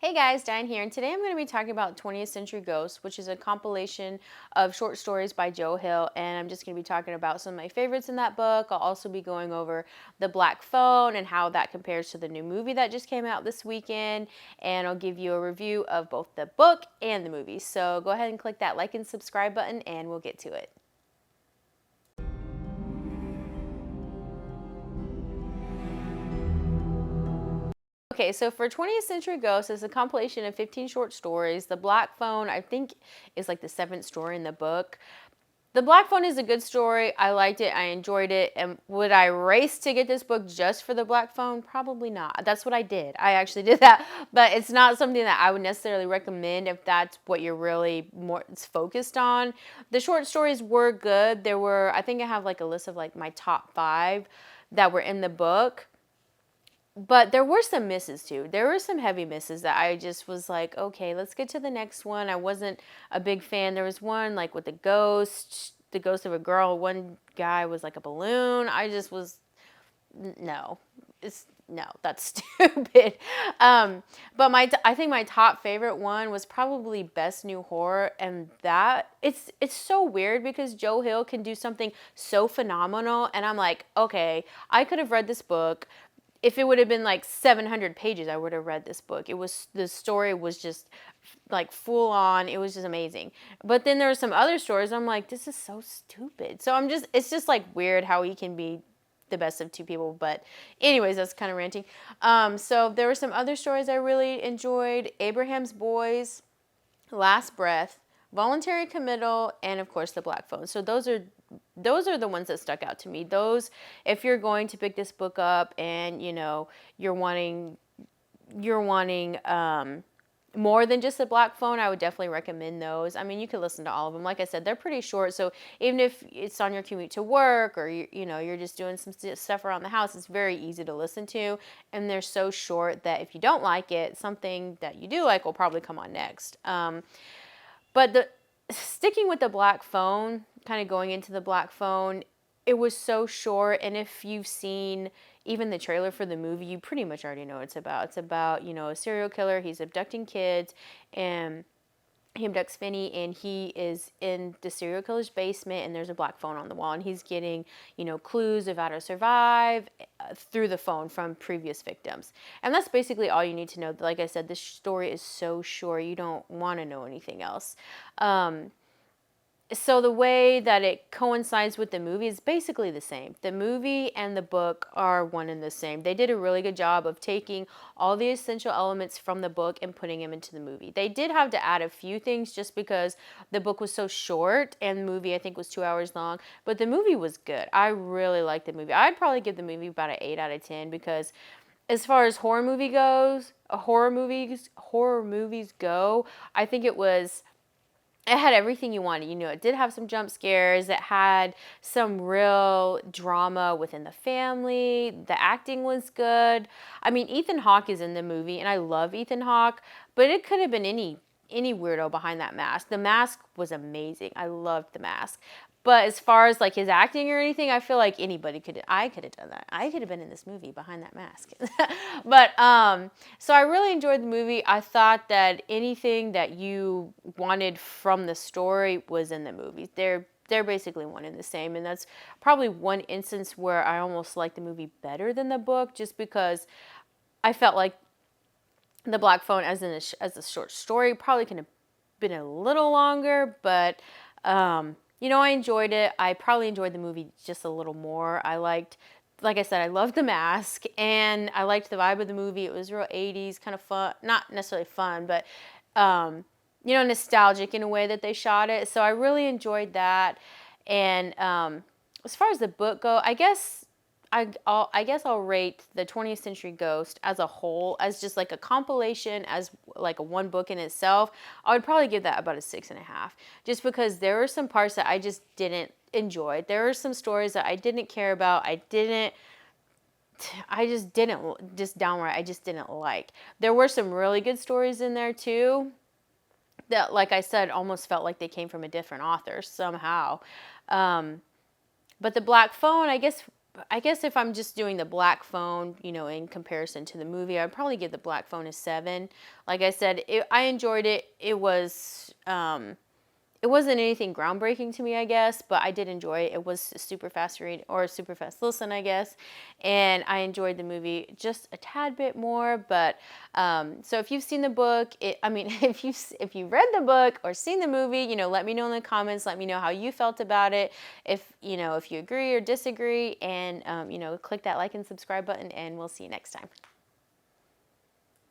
Hey guys, Diane here, and today I'm going to be talking about 20th Century Ghosts, which is a compilation of short stories by Joe Hill, and I'm just going to be talking about some of my favorites in that book. I'll also be going over The Black Phone and how that compares to the new movie that just came out this weekend, and I'll give you a review of both the book and the movie. So go ahead and click that like and subscribe button, and we'll get to it. Okay, so for 20th Century Ghosts, it's a compilation of 15 short stories. The Black Phone, I think, is like the seventh story in the book. The Black Phone is a good story. I liked it. I enjoyed it. And would I race to get this book just for the Black Phone? Probably not. That's what I did. I actually did that. But it's not something that I would necessarily recommend if that's what you're really more focused on. The short stories were good. There were, I think I have like a list of like my top 5 that were in the book. But there were some misses too. There were some heavy misses that I just was like, okay, let's get to the next one. I wasn't a big fan. There was one like with the ghost of a girl. One guy was like a balloon. I just was, no, no, that's stupid. But I think my top favorite one was probably Best New Horror, and that it's so weird because Joe Hill can do something so phenomenal, and I'm like, okay, I could have read this book. If it would have been like 700 pages, I would have read this book. The story was just like full on. It was just amazing. But then there were some other stories. I'm like, this is so stupid. So it's just like weird how he can be the best of two people. But anyways, that's kind of ranting. So there were some other stories I really enjoyed. Abraham's Boys, Last Breath, Voluntary Committal, and of course the Black Phone. So those are the ones that stuck out to me. Those, if you're going to pick this book up and you're wanting more than just the Black Phone, I would definitely recommend those. I mean, you can listen to all of them. Like I said, they're pretty short, so even if it's on your commute to work or you're just doing some stuff around the house, it's very easy to listen to. And they're so short that if you don't like it, something that you do like will probably come on next. But sticking with the Black Phone, kind of going into the Black Phone, it was so short. And if you've seen even the trailer for the movie, you pretty much already know what it's about. It's about, a serial killer. He's abducting kids, and he abducts Finney, and he is in the serial killer's basement, and there's a Black Phone on the wall, and he's getting, clues of how to survive through the phone from previous victims. And that's basically all you need to know. Like I said, this story is so short, you don't want to know anything else. So the way that it coincides with the movie is basically the same. The movie and the book are one and the same. They did a really good job of taking all the essential elements from the book and putting them into the movie. They did have to add a few things just because the book was so short and the movie I think was 2 hours long, but the movie was good. I really liked the movie. I'd probably give the movie about an 8 out of 10 because as far as horror movies go, I think it had everything you wanted. It did have some jump scares. It had some real drama within the family. The acting was good. I mean, Ethan Hawke is in the movie, and I love Ethan Hawke, but it could have been any weirdo behind that mask. The mask was amazing. I loved the mask. But as far as like his acting or anything, I feel like I could have done that. I could have been in this movie behind that mask. But so I really enjoyed the movie. I thought that anything that you wanted from the story was in the movie. They're basically one and the same, and that's probably one instance where I almost like the movie better than the book, just because I felt like the Black Phone as a short story probably could have been a little longer, but I enjoyed it. I probably enjoyed the movie just a little more. Like I said, I loved the mask, and I liked the vibe of the movie. It was real 80s, kind of fun, not necessarily fun, but nostalgic in a way that they shot it. So I really enjoyed that. And as far as the book go, I guess I'll rate the 20th Century Ghost as a whole, as just like a compilation, as like a one book in itself. I would probably give that about a 6.5, just because there were some parts that I just didn't enjoy. There were some stories that I didn't care about. I just downright, I just didn't like. There were some really good stories in there too that, like I said, almost felt like they came from a different author somehow. But the Black Phone, I guess I guess if I'm just doing the Black Phone, in comparison to the movie, I'd probably give the Black Phone a 7. Like I said, I enjoyed it. It wasn't anything groundbreaking to me, I guess, but I did enjoy it. It was a super fast read or a super fast listen, I guess, and I enjoyed the movie just a tad bit more. But so if you've seen the book, if you read the book or seen the movie, let me know in the comments. Let me know how you felt about it. If you agree or disagree, and click that like and subscribe button, and we'll see you next time.